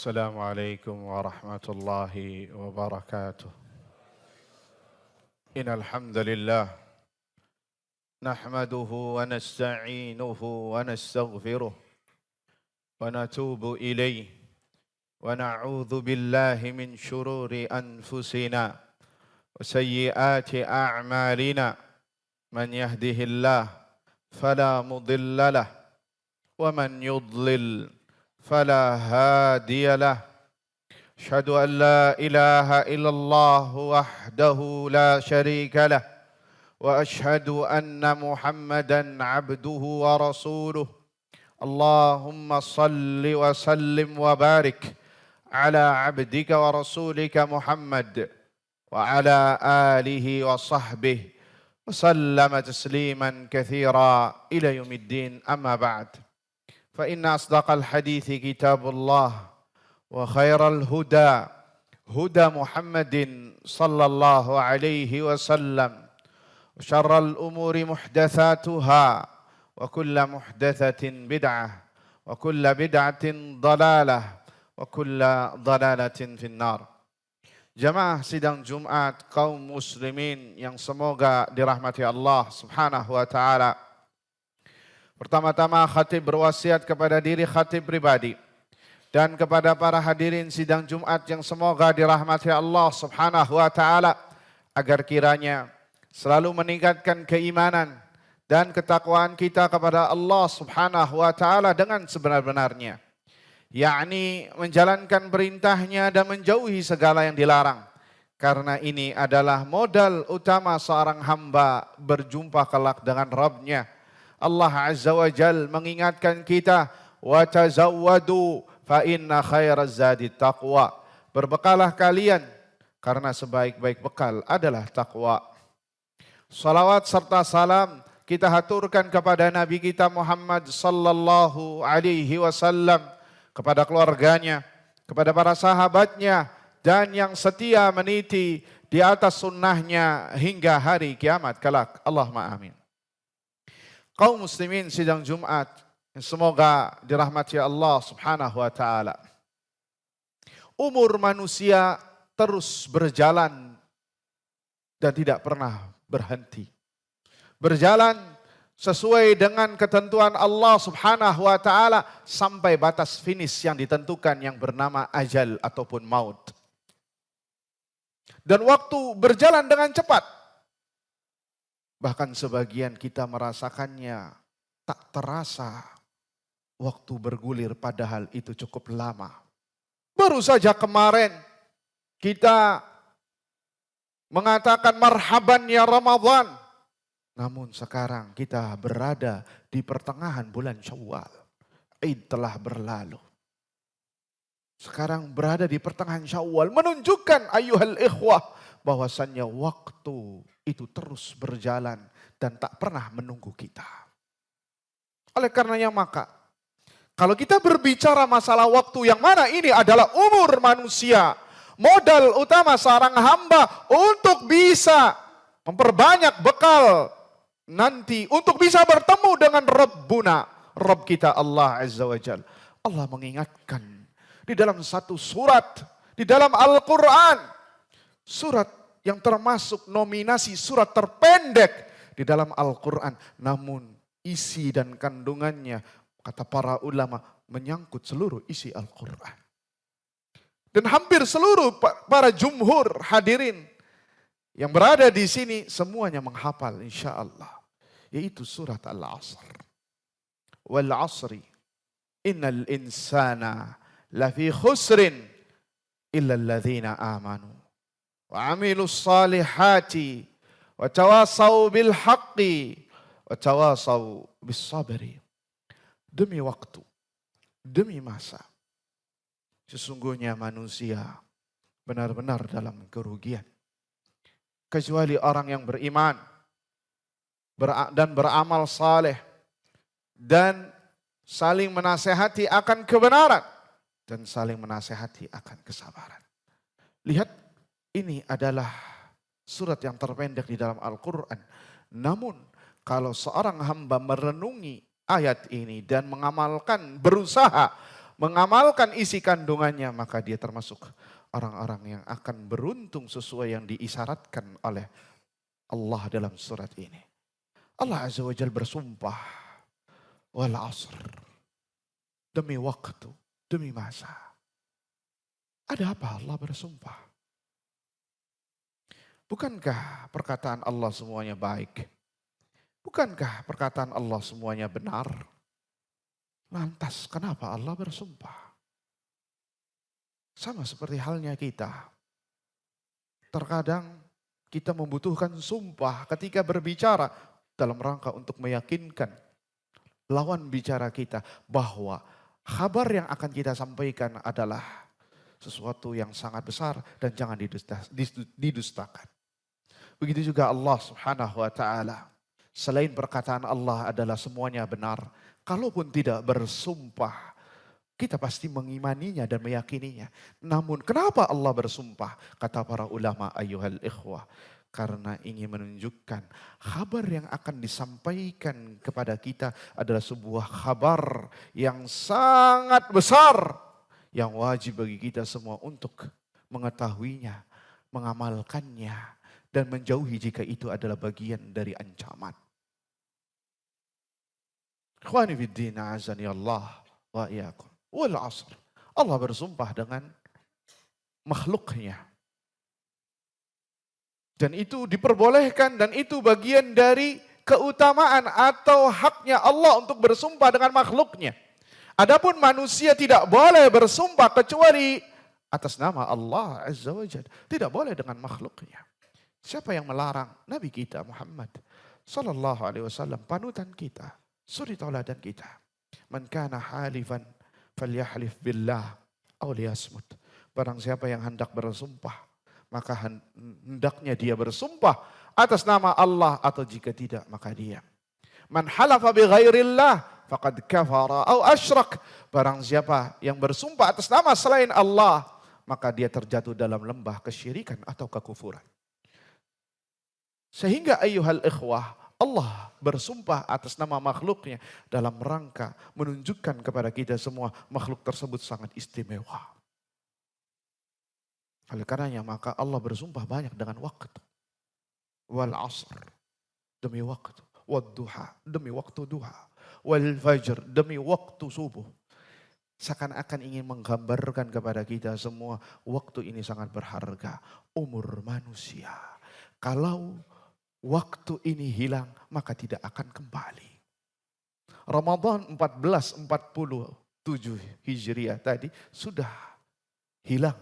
السلام عليكم ورحمة الله وبركاته. إن الحمد لله نحمده ونستعينه ونستغفره ونتوب إليه ونعوذ بالله من شرور أنفسنا وسيئات أعمالنا. من يهده الله فلا مضل له ومن يضلل فلا هادي له. أشهد أن لا إله إلا الله وحده لا شريك له وأشهد أن محمدا عبده ورسوله. اللهم صل وسلم وبارك على عبدك ورسولك محمد وعلى آله وصحبه وسلم تسليما كثيرا إلى يوم الدين. أما بعد، فإن أصدق الحديث كتاب الله وخير الهدى هدى محمد صلى الله عليه وسلم وشر الأمور محدثاتها وكل محدثة بدعة وكل بدعة ضلالة وكل ضلالة في النار. Jamaah sidang Jumat kaum muslimin yang semoga dirahmati Allah Subhanahu wa taala. Pertama-tama khatib berwasiat kepada diri khatib pribadi dan kepada para hadirin sidang Jumat yang semoga dirahmati Allah Subhanahu wa taala agar kiranya selalu meningkatkan keimanan dan ketakwaan kita kepada Allah Subhanahu wa taala dengan sebenar-benarnya, yakni menjalankan perintahnya dan menjauhi segala yang dilarang. Karena ini adalah modal utama seorang hamba berjumpa kelak dengan Rabb-Nya. Allah Azza wa Jal mengingatkan kita, wa tazawwadu fa inna khairaz zadi taqwa. Berbekalah kalian karena sebaik-baik bekal adalah takwa. Salawat serta salam kita haturkan kepada Nabi kita Muhammad sallallahu alaihi wasallam, kepada keluarganya, kepada para sahabatnya, dan yang setia meniti di atas sunnahnya hingga hari kiamat kelak. Allahumma amin. Kaum muslimin sidang Jumat, semoga dirahmati Allah Subhanahu wa taala. Umur manusia terus berjalan dan tidak pernah berhenti. Berjalan sesuai dengan ketentuan Allah Subhanahu wa taala sampai batas finish yang ditentukan yang bernama ajal ataupun maut. Dan waktu berjalan dengan cepat. Bahkan sebagian kita merasakannya tak terasa waktu bergulir padahal itu cukup lama. Baru saja kemarin kita mengatakan marhaban ya Ramadan. Namun sekarang kita berada di pertengahan bulan Syawal. Id telah berlalu. Sekarang berada di pertengahan Syawal menunjukkan ayuhal ikhwah bahwasannya waktu itu terus berjalan dan tak pernah menunggu kita. Oleh karenanya maka, kalau kita berbicara masalah waktu yang mana ini adalah umur manusia, modal utama seorang hamba untuk bisa memperbanyak bekal nanti, untuk bisa bertemu dengan Rabbuna, Rabb kita Allah Azza wa Jal. Allah mengingatkan di dalam satu surat, di dalam Al-Quran, surat yang termasuk nominasi surat terpendek di dalam Al-Quran. Namun isi dan kandungannya, kata para ulama, menyangkut seluruh isi Al-Quran. Dan hampir seluruh para jumhur hadirin yang berada di sini semuanya menghafal insya Allah. Yaitu surat Al-Asr. Wal asri innal insana lafi khusrin illa alladhina amanu wa amilus salihati wa tawasaw bil haqqi wa tawasaw bis sabri. Demi waktu, demi masa, sesungguhnya manusia benar-benar dalam kerugian. Kecuali orang yang beriman dan beramal saleh dan saling menasehati akan kebenaran dan saling menasehati akan kesabaran. Lihat, ini adalah surat yang terpendek di dalam Al-Quran. Namun kalau seorang hamba merenungi ayat ini dan mengamalkan, berusaha mengamalkan isi kandungannya, maka dia termasuk orang-orang yang akan beruntung sesuai yang diisyaratkan oleh Allah dalam surat ini. Allah Azza wa Jalla bersumpah, wal asr, demi waktu, demi masa. Ada apa Allah bersumpah? Bukankah perkataan Allah semuanya baik? Bukankah perkataan Allah semuanya benar? Lantas kenapa Allah bersumpah? Sama seperti halnya kita. Terkadang kita membutuhkan sumpah ketika berbicara dalam rangka untuk meyakinkan lawan bicara kita bahwa kabar yang akan kita sampaikan adalah sesuatu yang sangat besar dan jangan didustakan. Begitu juga Allah Subhanahu wa taala. Selain perkataan Allah adalah semuanya benar, kalaupun tidak bersumpah, kita pasti mengimaninya dan meyakininya. Namun kenapa Allah bersumpah? Kata para ulama, ayyuhal ikhwah, karena ingin menunjukkan kabar yang akan disampaikan kepada kita adalah sebuah kabar yang sangat besar, yang wajib bagi kita semua untuk mengetahuinya, mengamalkannya, dan menjauhi jika itu adalah bagian dari ancaman. Ikhwani fiddin, azani Allah wa iyyakum. Wal asr. Allah bersumpah dengan makhluknya. Dan itu diperbolehkan dan itu bagian dari keutamaan atau haknya Allah untuk bersumpah dengan makhluknya. Adapun manusia tidak boleh bersumpah kecuali atas nama Allah Azza wa Jalla. Tidak boleh dengan makhluknya. Siapa yang melarang? Nabi kita Muhammad sallallahu alaihi wasallam, panutan kita, suri tauladan kita. Man kana halifan falyahlif billah aw liyasmut. Barang siapa yang hendak bersumpah, maka hendaknya dia bersumpah atas nama Allah, atau jika tidak maka diam. Man halafa bi ghairillah faqad kafara aw asyrak. Barang siapa yang bersumpah atas nama selain Allah, maka dia terjatuh dalam lembah kesyirikan atau kekufuran. Sehingga ayyuhal ikhwah, Allah bersumpah atas nama makhluknya dalam rangka menunjukkan kepada kita semua makhluk tersebut sangat istimewa. Oleh karenanya maka Allah bersumpah banyak dengan waktu. Wal asr, demi waktu. Wad duha, demi waktu duha. Wal fajr, demi waktu subuh. Seakan-akan ingin menggambarkan kepada kita semua waktu ini sangat berharga. Umur manusia. Kalau waktu ini hilang, maka tidak akan kembali. Ramadan 1447 Hijriah tadi sudah hilang,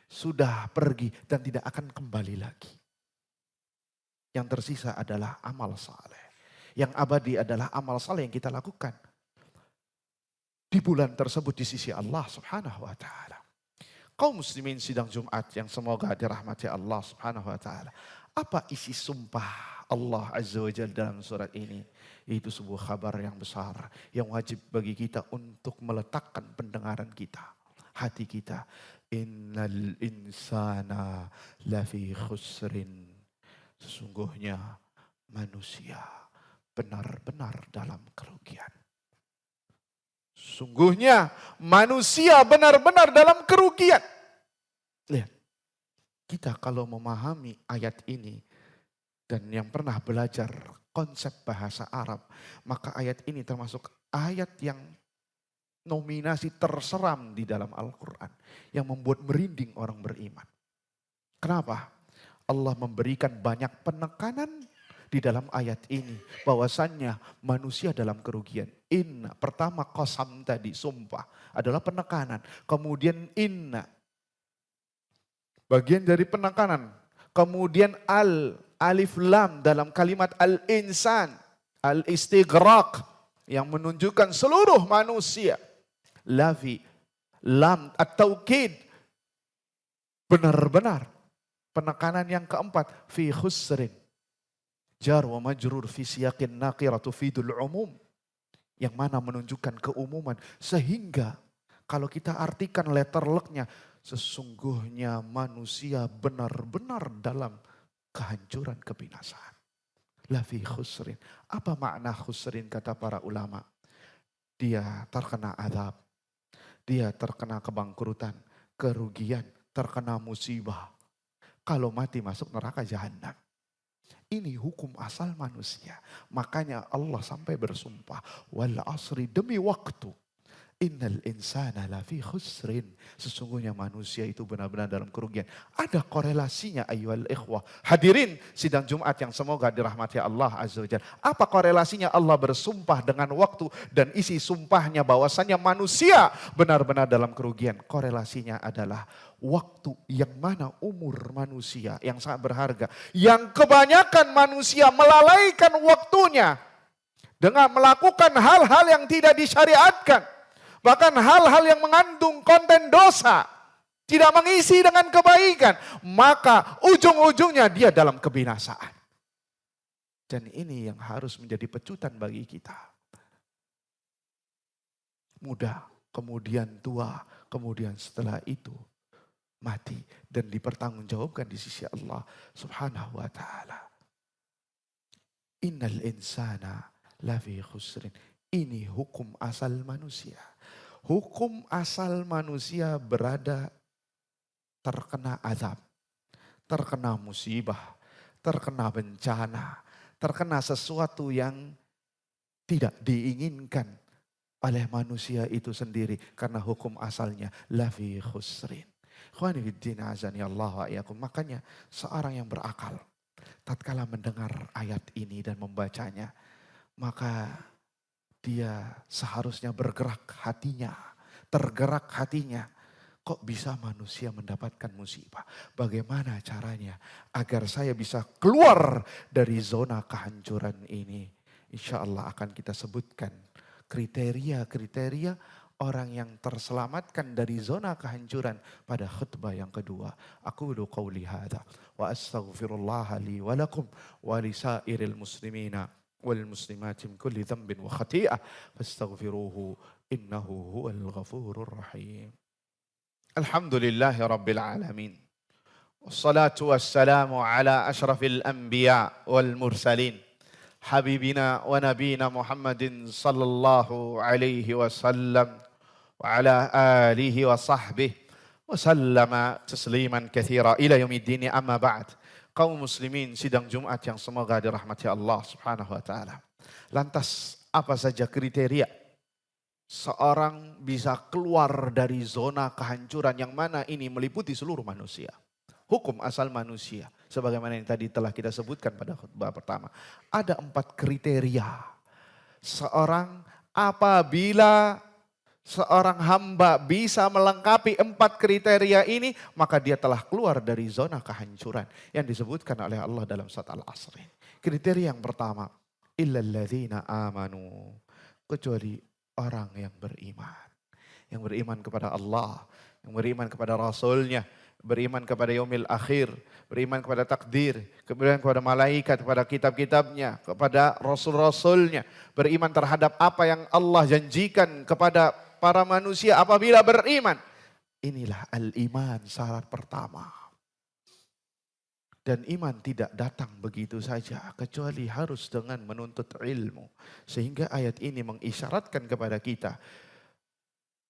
sudah pergi dan tidak akan kembali lagi. Yang tersisa adalah amal saleh. Yang abadi adalah amal saleh yang kita lakukan di bulan tersebut di sisi Allah Subhanahu wa taala. Kaum muslimin sidang Jumat yang semoga dirahmati Allah Subhanahu wa taala. Apa isi sumpah Allah Azza wa Jalla dalam surat ini? Itu sebuah kabar yang besar yang wajib bagi kita untuk meletakkan pendengaran kita, hati kita. Innal insana lafi khusrin. Sesungguhnya manusia benar-benar dalam kerugian. Sungguhnya manusia benar-benar dalam kerugian. Lihat, kita kalau memahami ayat ini dan yang pernah belajar konsep bahasa Arab, maka ayat ini termasuk ayat yang nominasi terseram di dalam Al-Quran, yang membuat merinding orang beriman. Kenapa? Allah memberikan banyak penekanan di dalam ayat ini, bahwasannya manusia dalam kerugian. Inna, pertama qasam tadi, sumpah, adalah penekanan. Kemudian inna, bagian dari penekanan. Kemudian alif lam dalam kalimat al-insan, al-istighraq, yang menunjukkan seluruh manusia. Lafi, lam, at-taukid, benar-benar. Penekanan yang keempat, fi khusrin. Jar wa majrur fi siyaqin naqira tufidul umum. Yang mana menunjukkan keumuman. Sehingga kalau kita artikan letter luck-nya, sesungguhnya manusia benar-benar dalam kehancuran, kebinasaan. Lafi khusrin. Apa makna khusrin kata para ulama? Dia terkena azab. dia terkena kebangkrutan, kerugian, terkena musibah. Kalau mati masuk neraka jahanam. Ini hukum asal manusia. Makanya Allah sampai bersumpah, wal asri, demi waktu. Innal insana lafi khusrin. Sesungguhnya manusia itu benar-benar dalam kerugian. Ada korelasinya ayyuhal ikhwah. Hadirin sidang Jumat yang semoga dirahmati Allah Azza wa Jalla. Apa korelasinya Allah bersumpah dengan waktu dan isi sumpahnya bahwasannya manusia benar-benar dalam kerugian. Korelasinya adalah waktu yang mana umur manusia yang sangat berharga. Yang kebanyakan manusia melalaikan waktunya dengan melakukan hal-hal yang tidak disyariatkan. Bahkan hal-hal yang mengandung konten dosa. Tidak mengisi dengan kebaikan. Maka ujung-ujungnya dia dalam kebinasaan. Dan ini yang harus menjadi pecutan bagi kita. Muda, kemudian tua, kemudian setelah itu mati. Dan dipertanggungjawabkan di sisi Allah subhanahu wa ta'ala. Innal insana lafi khusrin. Ini hukum asal manusia. Hukum asal manusia berada terkena azab, terkena musibah, terkena bencana, terkena sesuatu yang tidak diinginkan oleh manusia itu sendiri. Karena hukum asalnya lafi khusrin. Ikhwani fiddin azani Allah wa iyyakum. Makanya seorang yang berakal tatkala mendengar ayat ini dan membacanya, maka dia seharusnya bergerak hatinya, tergerak hatinya. Kok bisa manusia mendapatkan musibah? Bagaimana caranya agar saya bisa keluar dari zona kehancuran ini? Insya Allah akan kita sebutkan kriteria-kriteria orang yang terselamatkan dari zona kehancuran pada khutbah yang kedua. Aqulu qawli hadza wa astaghfirullah li wa lakum wa lisairil muslimina والمسلمات من كل ذنب وخطيئة فاستغفروه إنه هو الغفور الرحيم. الحمد لله رب العالمين والصلاة والسلام على أشرف الأنبياء والمرسلين حبيبنا ونبينا محمد صلى الله عليه وسلم وعلى آله وصحبه وسلم تسليما كثيرا إلى يوم الدين. أما بعد. Kaum muslimin sidang Jumat yang semoga dirahmati Allah subhanahu wa ta'ala. Lantas apa saja kriteria seorang bisa keluar dari zona kehancuran yang mana ini meliputi seluruh manusia. Hukum asal manusia. Sebagaimana yang tadi telah kita sebutkan pada khutbah pertama. Ada 4 kriteria. Apabila seorang hamba bisa melengkapi 4 kriteria ini, maka dia telah keluar dari zona kehancuran yang disebutkan oleh Allah dalam surat Al-Asr. Kriteria yang pertama, illalladzina amanu, kecuali orang yang beriman. Yang beriman kepada Allah, yang beriman kepada Rasulnya, beriman kepada yaumil akhir, beriman kepada takdir, beriman kepada malaikat, kepada kitab-kitabnya, kepada rasul-rasulnya, beriman terhadap apa yang Allah janjikan kepada para manusia apabila beriman. Inilah al-iman, syarat pertama. Dan iman tidak datang begitu saja, kecuali harus dengan menuntut ilmu. Sehingga ayat ini mengisyaratkan kepada kita,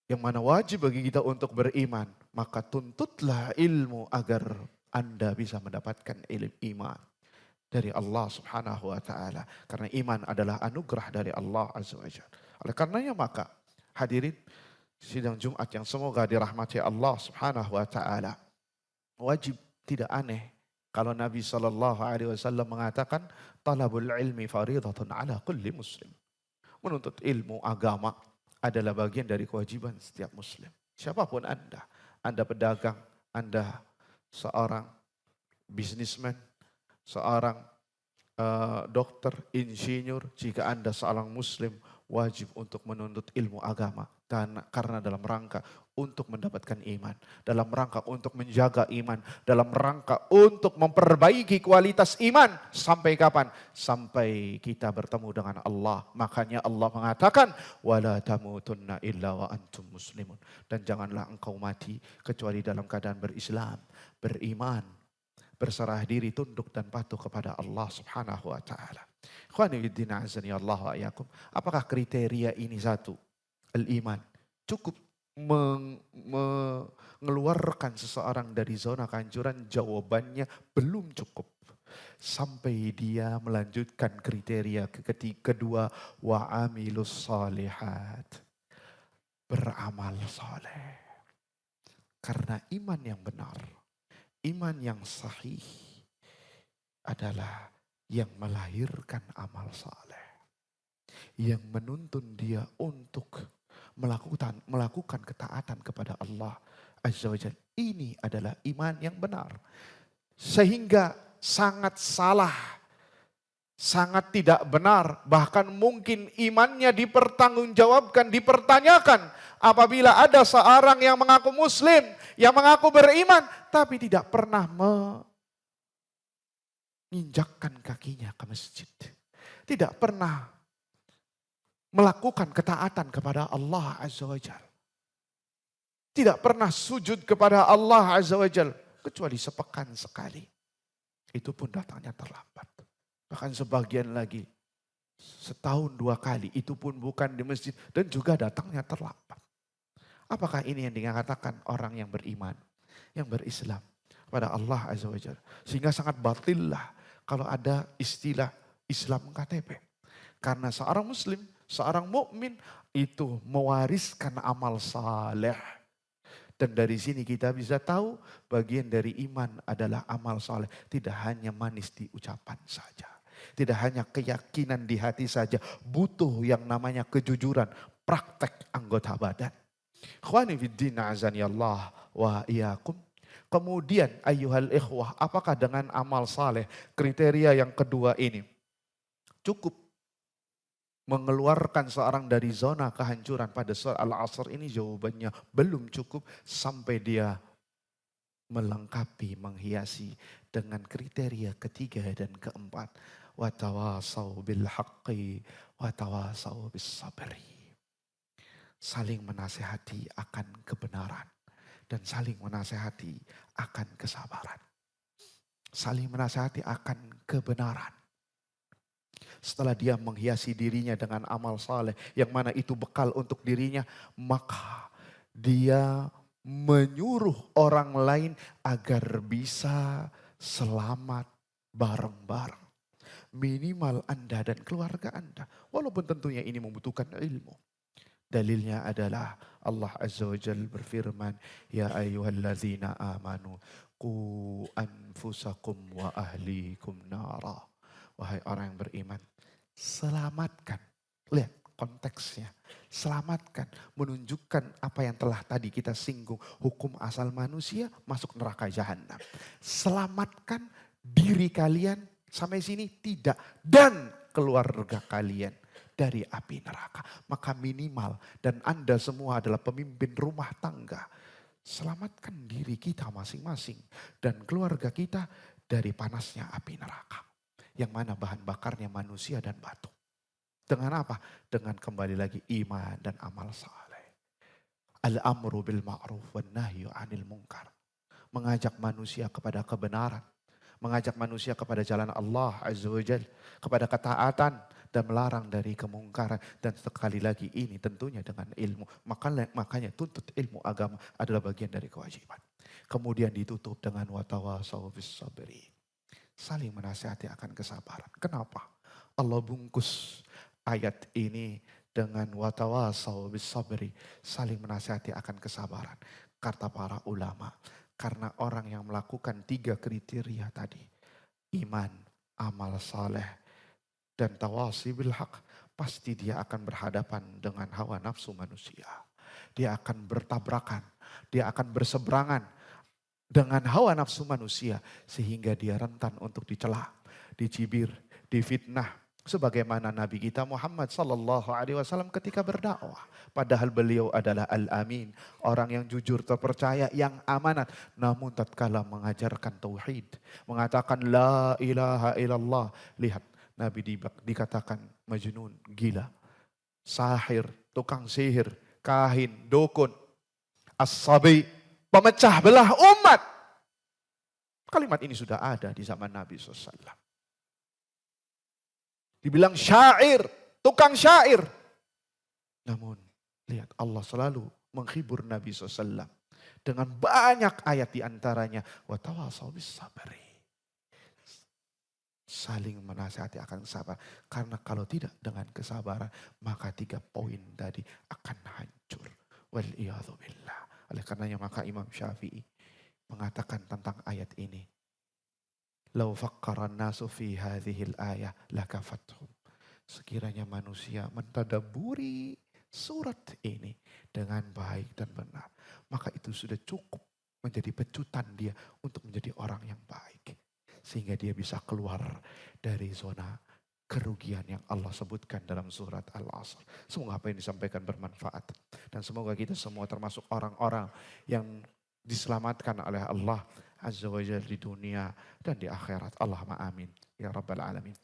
yang mana wajib bagi kita untuk beriman, maka tuntutlah ilmu agar Anda bisa mendapatkan iman dari Allah subhanahu wa ta'ala. Karena iman adalah anugerah dari Allah azza wa jalla. Oleh karenanya maka, hadirin sidang Jumat yang semoga dirahmati Allah subhanahu wa ta'ala. Wajib tidak aneh kalau Nabi SAW mengatakan talabul ilmi faridatun ala kulli muslim. Menuntut ilmu agama adalah bagian dari kewajiban setiap muslim. Siapapun Anda pedagang, Anda seorang bisnismen, seorang dokter, insinyur, jika Anda seorang muslim, wajib untuk menuntut ilmu agama. Dan karena dalam rangka untuk mendapatkan iman. Dalam rangka untuk menjaga iman. Dalam rangka untuk memperbaiki kualitas iman. Sampai kapan? Sampai kita bertemu dengan Allah. Makanya Allah mengatakan, وَلَا تَمُوتُنَّ إِلَّا وَأَنْتُمْ مُسْلِمُونَ. Dan janganlah engkau mati kecuali dalam keadaan berislam, beriman, berserah diri, tunduk dan patuh kepada Allah subhanahu wa ta'ala. Apakah kriteria ini satu? Al-iman. Cukup. mengeluarkan seseorang dari zona kehancuran? Jawabannya belum cukup. Sampai dia melanjutkan kriteria kedua, wa amilus salihat. Beramal soleh. Karena iman yang benar, iman yang sahih adalah yang melahirkan amal saleh. Yang menuntun dia untuk melakukan ketaatan kepada Allah Azza wa Jalla. Ini adalah iman yang benar. Sehingga sangat salah, sangat tidak benar, bahkan mungkin imannya dipertanggungjawabkan, dipertanyakan apabila ada seorang yang mengaku muslim, yang mengaku beriman, tapi tidak pernah menginjakkan kakinya ke masjid. Tidak pernah melakukan ketaatan kepada Allah Azza wa Jalla. Tidak pernah sujud kepada Allah Azza wa Jalla, kecuali sepekan sekali. Itu pun datangnya terlambat. Bahkan sebagian lagi setahun 2 kali, itu pun bukan di masjid dan juga datangnya terlambat. Apakah ini yang dikatakan orang yang beriman, yang berislam pada Allah Azza wa Jalla? Sehingga sangat batil lah kalau ada istilah Islam KTP. Karena seorang muslim, seorang mukmin itu mewariskan amal saleh. Dan dari sini kita bisa tahu bagian dari iman adalah amal saleh. Tidak hanya manis di ucapan saja. Tidak hanya keyakinan di hati saja. Butuh yang namanya kejujuran, praktek anggota badan. Ikhwani fiddin azani Allah wa iyyakum. Kemudian ayyuhal ikhwah, apakah dengan amal saleh kriteria yang kedua ini cukup mengeluarkan seorang dari zona kehancuran pada surat Al-Asr ini? Jawabannya belum cukup sampai dia melengkapi, menghiasi dengan kriteria ketiga dan keempat. Watawasau bil haqqi, watawasau bis sabri. Saling menasehati akan kebenaran dan saling menasehati akan kesabaran. Saling menasehati akan kebenaran. Setelah dia menghiasi dirinya dengan amal saleh yang mana itu bekal untuk dirinya, maka dia menyuruh orang lain agar bisa selamat bareng-bareng. Minimal Anda dan keluarga Anda. Walaupun tentunya ini membutuhkan ilmu. Dalilnya adalah Allah Azza wa Jalla berfirman, ya ayyuhallazina amanu qu anfusakum wa ahlikum nara. Wahai orang yang beriman, selamatkan. Lihat konteksnya. Selamatkan, menunjukkan apa yang telah tadi kita singgung. Hukum asal manusia masuk neraka jahanam. Selamatkan diri kalian, sampai sini tidak. Dan keluarga kalian dari api neraka. Maka minimal, dan Anda semua adalah pemimpin rumah tangga. Selamatkan diri kita masing-masing dan keluarga kita dari panasnya api neraka. Yang mana bahan bakarnya manusia dan batu. Dengan apa? Dengan kembali lagi iman dan amal saleh. Al-amru bil ma'ruf wan nahyu 'anil munkar. Mengajak manusia kepada kebenaran, mengajak manusia kepada jalan Allah Azza wa Jalla, kepada ketaatan dan melarang dari kemungkaran. Dan sekali lagi ini tentunya dengan ilmu. Makanya tuntut ilmu agama adalah bagian dari kewajiban. Kemudian ditutup dengan watawasau bis sabri. Saling menasihati akan kesabaran. Kenapa? Allah bungkus ayat ini dengan watawasau bis sabri. Saling menasihati akan kesabaran. Kata para ulama. Karena orang yang melakukan 3 kriteria tadi. Iman, amal saleh, dan tawasi bil haq. Pasti dia akan berhadapan dengan hawa nafsu manusia. Dia akan bertabrakan. Dia akan berseberangan dengan hawa nafsu manusia. Sehingga dia rentan untuk dicela, dicibir, difitnah. Sebagaimana Nabi kita Muhammad SAW ketika berdakwah. Padahal beliau adalah Al-Amin. Orang yang jujur, terpercaya, yang amanat. Namun tatkala mengajarkan tauhid. Mengatakan la ilaha illallah. Lihat Nabi dikatakan majnun, gila. Sahir, tukang sihir, kahin, dukun. As-sabi, pemecah belah umat. Kalimat ini sudah ada di zaman Nabi SAW. Dibilang syair, tukang syair. Namun lihat Allah selalu menghibur Nabi SAW. Dengan banyak ayat diantaranya. Wa tawasau bis sabri. Saling menasihati akan sabar. Karena kalau tidak dengan kesabaran, maka 3 poin tadi akan hancur. Wal'iyadzubillah. Oleh karenanya maka Imam Syafi'i mengatakan tentang ayat ini. Lau faqqaran nasu fi hadhil ayah lakafathum. Sekiranya manusia mentadaburi surat ini dengan baik dan benar, maka itu sudah cukup menjadi pecutan dia untuk menjadi orang yang baik. Sehingga dia bisa keluar dari zona kerugian yang Allah sebutkan dalam surat Al-Asr. Semoga apa yang disampaikan bermanfaat. Dan semoga kita semua termasuk orang-orang yang diselamatkan oleh Allah Azza wa Jalla di dunia dan di akhirat. Allahumma amin. Ya Rabbal Alamin.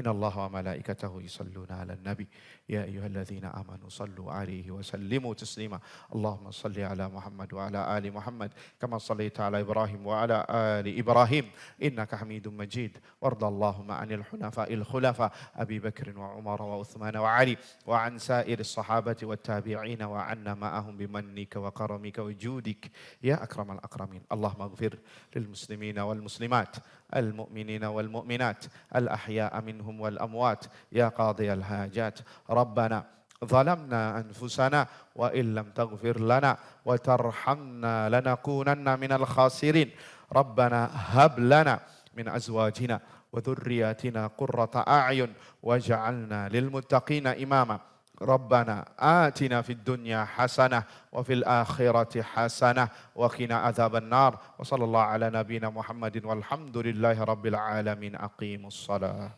Inna Allah wa malaikatahu yusalluna ala nabi. Ya ayyuhalladzina amanu sallu alaihi wa sallimu taslima. Allahumma salli ala Muhammad wa ala ali Muhammad. Kama sallaita ala Ibrahim wa ala ali Ibrahim. Innaka hamidun majid. Warda Allahumma anil hunafa'il khulafa. Abi Bakr wa Umar wa Uthman wa Ali. Wa an sairi sahabati wa tabi'ina wa anna ma'ahum bimannika wa karamika wa judik. Ya akramal akramin. Allahumma gfir lil muslimina wal muslimat. المؤمنين والمؤمنات الأحياء منهم والأموات يا قاضي الحاجات ربنا ظلمنا أنفسنا وإن لم تغفر لنا وترحمنا لنكونن من الخاسرين ربنا هب لنا من أزواجنا وذرياتنا قرة أعين واجعلنا للمتقين إماما ربنا آتنا في الدنيا حسنة وفي الآخرة حسنة وقنا عذاب النار وصلى الله على نبينا محمد والحمد لله رب العالمين أقيموا الصلاة